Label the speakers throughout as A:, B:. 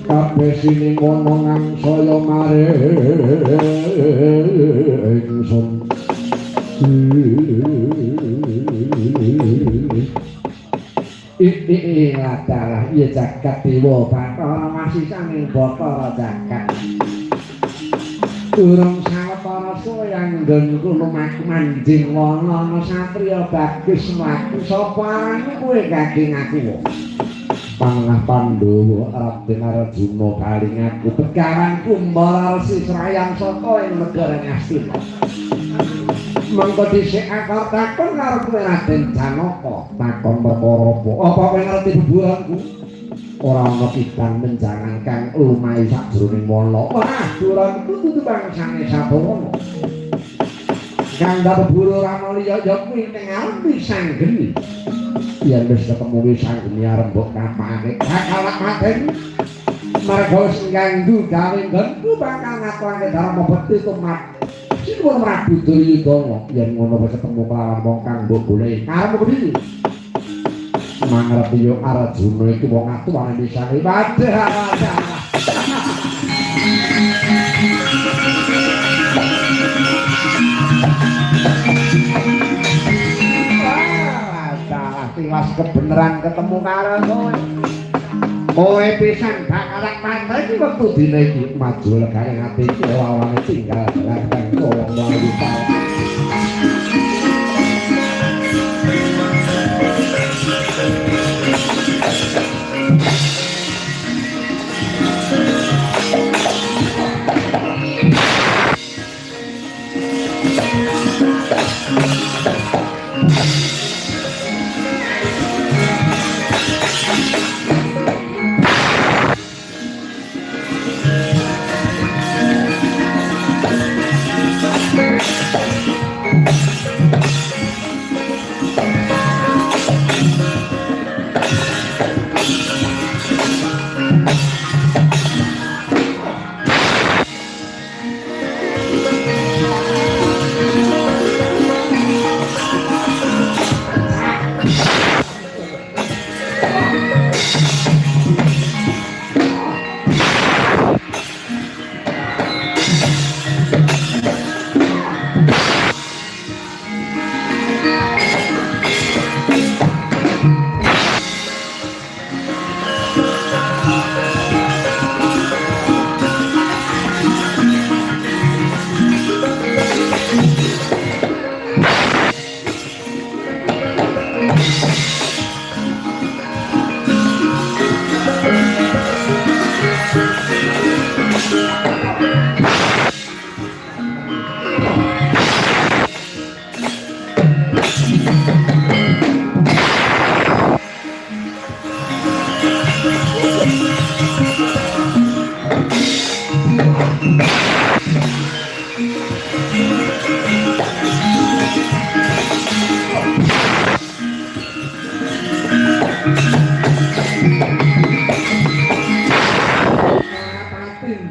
A: kabeh sining ana ngangsaya maringsun iki adalah iya jagat dewa Bathara masih sanging Bathara jagat durung sawetara soyang nggonku lumaku manjing wana satriya bagus mlaku sapa arane kowe gaging aku Panah Pandhawa Raden Arjuna kaling aku Begawan Kumbara Resi Srayang saka ing negara Ngastina mengko dhisik akar takon karo kowe Raden Janaka takon perkara apa kowe ngerti beburanku ora ana pitan menjangan kang lumahi sajroning wana wah duranku dudu bangsane Sabawana kang berburu ramaliya ya kuwi teng ngarep sanggeni yen wis ketemu wis sanggeni arembok kapake bakal maten marga sing ganggu gawe nggonku bakal ngaturake dharma bekti tumat Sinuwun Prabu Duryudana yen ngono wis ketemu kelawan wong kang mbok goleki karepmu kepiye mangerti yo Arjuna iki wong atuwane bisa ibadah tiwas kebeneran ketemu karo kowe kowe pisan bakal pantai iki wektu dina iki maju legane ati iki ora ana tinggal larang tolong lalu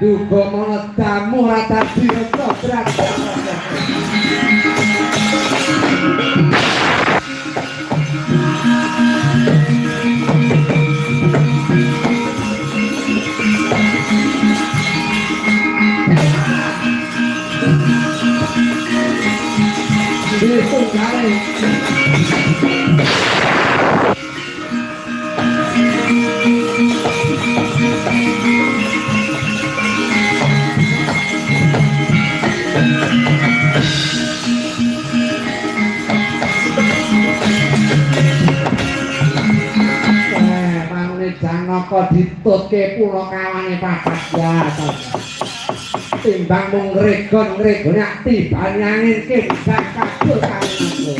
A: Duga meledamu rata direka berada Besok kali Janaka ditutke punakawane papat ya timbang mung ngregon-ngregone tibane angin kembang kabul kanggo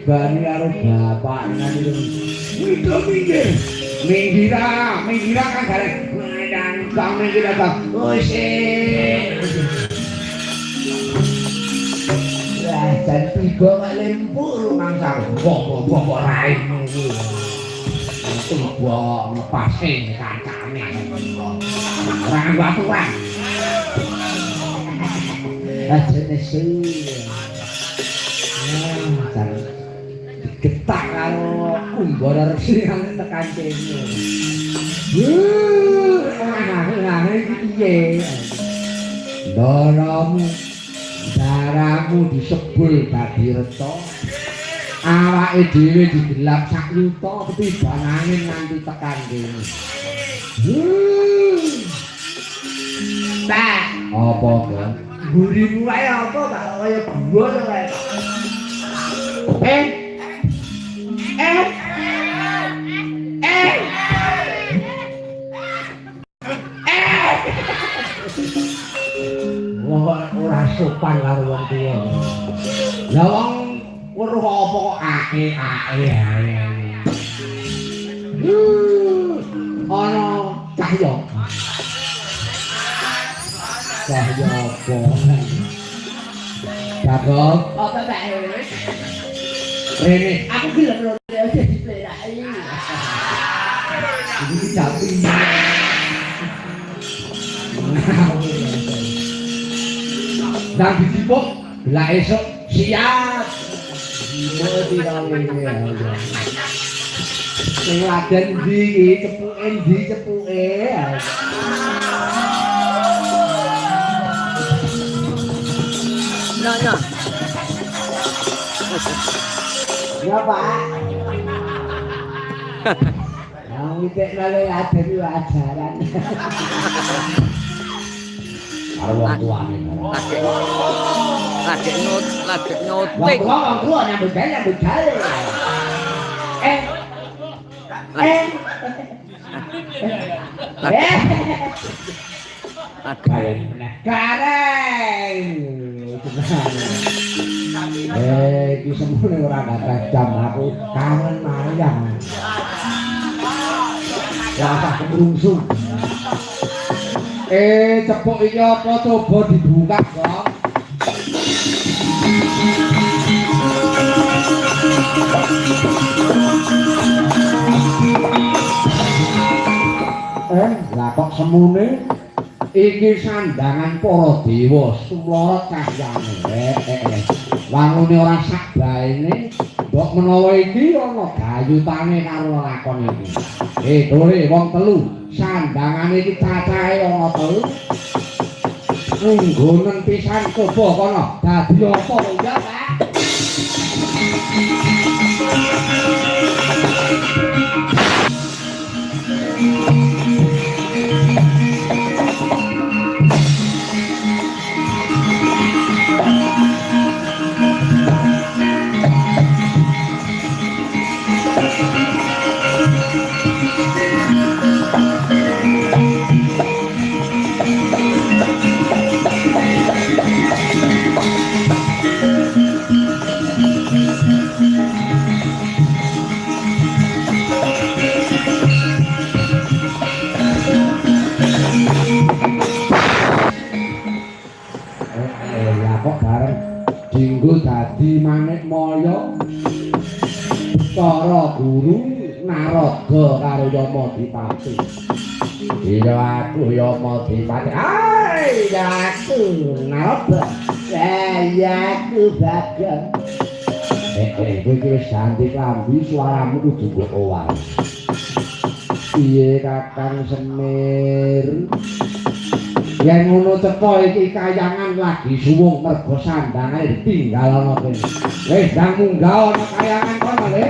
A: bani karo bapak nanti itu minggir kan garek dan kami kita tak dan tiga kali lempur mangsang bok lain tiga ngepasin kacanya orang batuan aja nesu getak kalau umbara resi yang tekan kene orang iki piye darahmu disebul dadi reca awake dhewe digelap sak yuta ketiban angin nganti tekan kene tak apa kok gurimu wae apa tak kaya gua wae ora sopan karo wong tuwa. Lah wong weruh apa kok ake-ake ae. Ana cahya. Cahya apa? Bagong. Apa bae? Rene, aku gelem lho dadi plelaki. Iki japi. Dan ditipuk lah esok siap mesti kali sing laden ndi cepuke nah ya Pak yang itik nale laden ajaran karo wong tuane. Lagi nyuting. Wong tua nyambut gawe. Gareng. Iki semune ora gadah jam aku kangen mayang. Rasa kebrungsung. Cepuk iki apa coba dibuka, Bang? Lah kok semune iki sandangan para dewa sulara cahyane. Wangune ora sak baene, mbok menawa iki ana gayutane karo lakon iki. Dore wong telu sandangane iki cacahe ana telu. Nggonen pisan coba kono. Dadi apa ya, Pak? Dinggo dadi manik moyo para guru Narada karo Yamadipati. Iya aku Yamadipati. Ai aku Narada. Ya aku Bagong. Kowe wis ganti klambi suaramu kudu mbok owah. Piye Kakang Semir? Yen ngono teko iki kayangan lagi suwung mergo sandangane ditinggal ana kene. Wis ndang munggah ana kayangan kono le.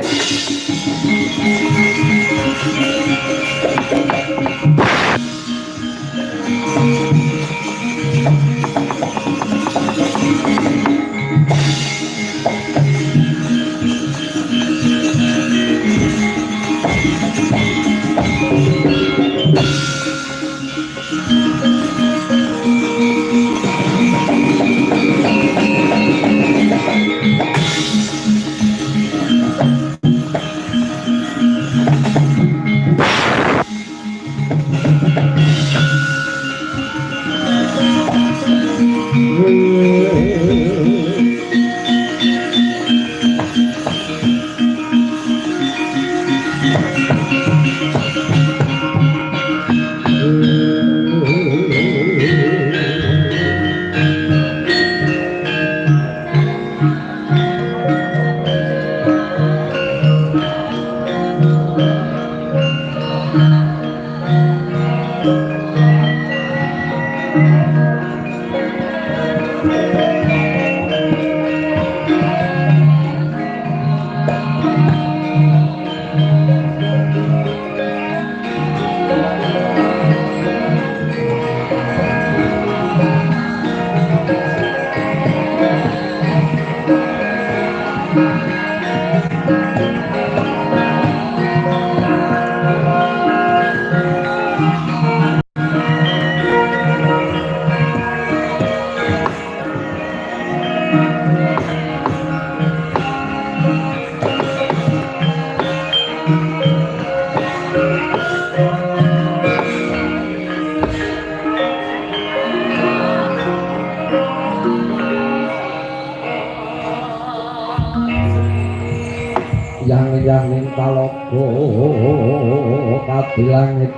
A: di langit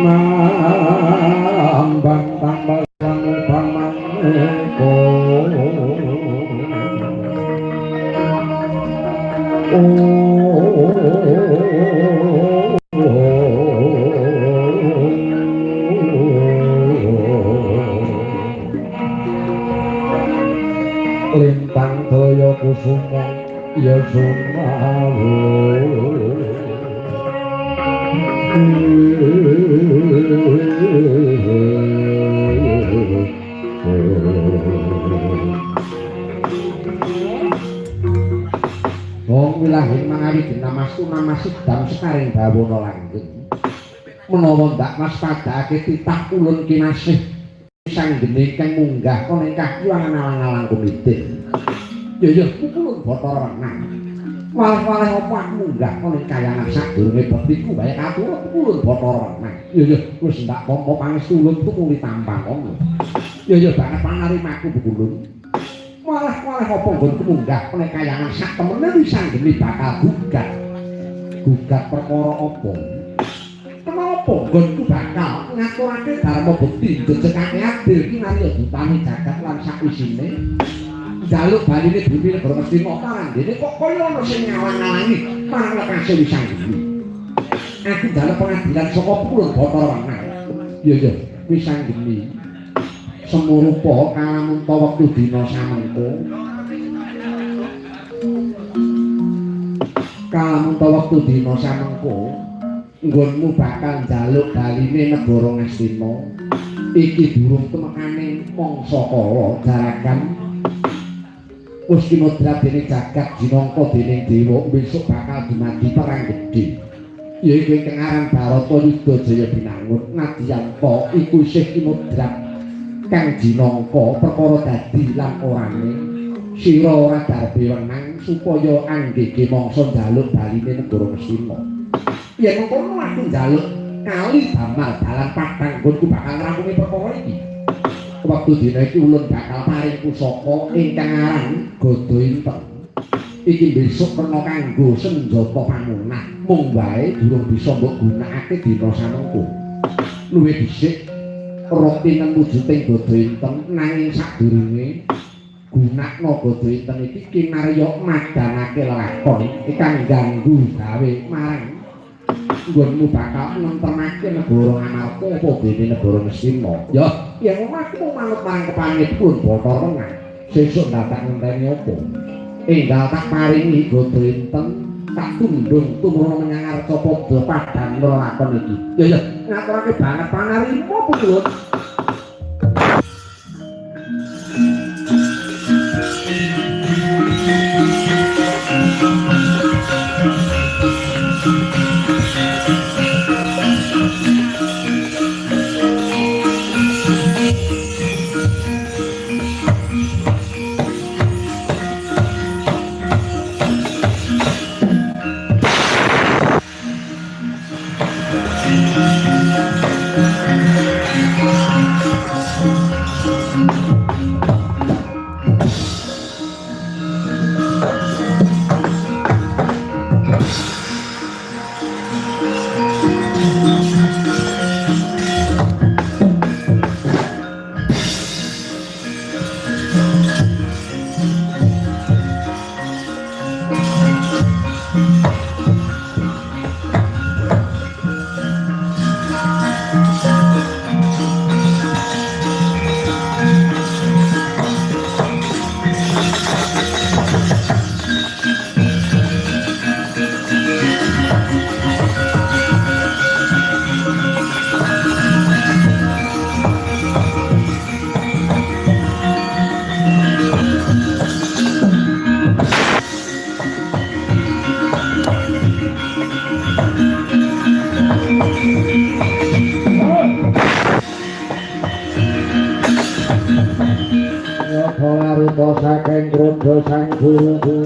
A: nambang tambah sang maneka lintang daya kusuma ya sumawu wong wilahing mangawi dinamastu namasih dam sekaring bawana langgeng menawa ndak mas padhake titah ulun kinasih sang geni kang munggah ana ing kahyuangan alang-alang kumitin ya pukulun Bathara Renang waleh-waleh apa munggah ana ing kayangan sadurunge betiku bae katurut pukulun Bathara Renang ya wis ndak apa pangestu ulun tukuli tampang ngono ya banget panarimaku pukulun waleh-waleh apa nggonku munggah ana ing kayangan sak temene sang geni bakal gugat perkara apa kenapa nggonku bakal ngaturake dharma bukti jejegake adil ki nari butane jagat lan sakwisine njaluk baline bumi negara Ngastina parang dene kok kaya ana sing ngalang-alangi marang lekase wisang iki aku njaluk pengadilan saka pulun Bathara Renang ya wisang geni semurupa kalamunta wektu dina samengko kalamunta wektu dina samengko nggonmu bakal njaluk baline negara Ngastina iki durung temekane mangsa kala jarakan Ustinodra dene jagat jinangka dening dewa besok bakal dumadi perang gedhe yaiku ing aran Barata Yudha Jaya Binangun nadyanto iku isih kinodrat kang jinangka perkara dadi lan orane sira ora darbe wenang supaya anggege mangsa njaluk baline negara Ngastina yen mengkono aku njaluk kali damel dalan padhang nggonku bakal ngrampungi perkara iki wektu dina iki ulun bakal paring pusaka ingkang aran Gada Inteng iki besok kena kanggo senjata pamunah mung wae durung bisa mbok gunakake dina samengko luwih dhisik roti nang wujuding Gada Inteng nanging sadurunge gunakna Gada Inteng iki kinarya madanake lakon ingkang ganggu gawe marang nggonmu bakal nentremake negara Amarta apa dene negara Ngastina ya yen aku manut marang kepangitipun Bathara Renang sesuk dadak ngenteni apa enggal tak paringi Gada Inteng tak tundung tumurun menyang arca padha padhang lakon iki ya ngaturake banget panarima pukulun saking krodha sang guru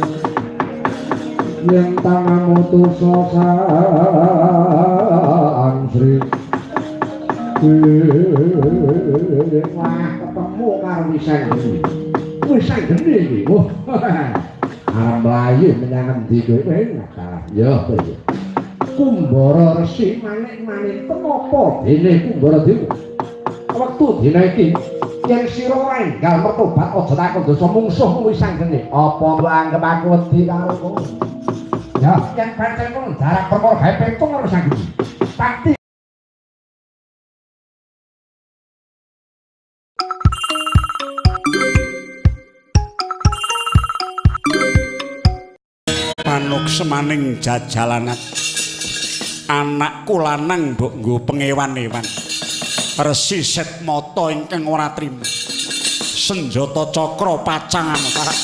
A: yen tangamu tusa sang Sri wah ketemu karo wisang geni iki arep mlayu menyang endi kowe ngalah ya kowe Kumbara Resi manik-manik menapa dene Kumbara Dewa wektu dina iki yen sira ora enggal mertobat aja takon dosa mungsuh kuwi sanggene apa mbok anggap aku wedi karo kowe ya yen pancen kono jarak perkara gawe pentung karo sanggene pasti
B: manuk semaning jajalanan anakku lanang mbok nggo pengewan-ewan Resi Setmata ingkang ora trima senjata cakra pacangan Pak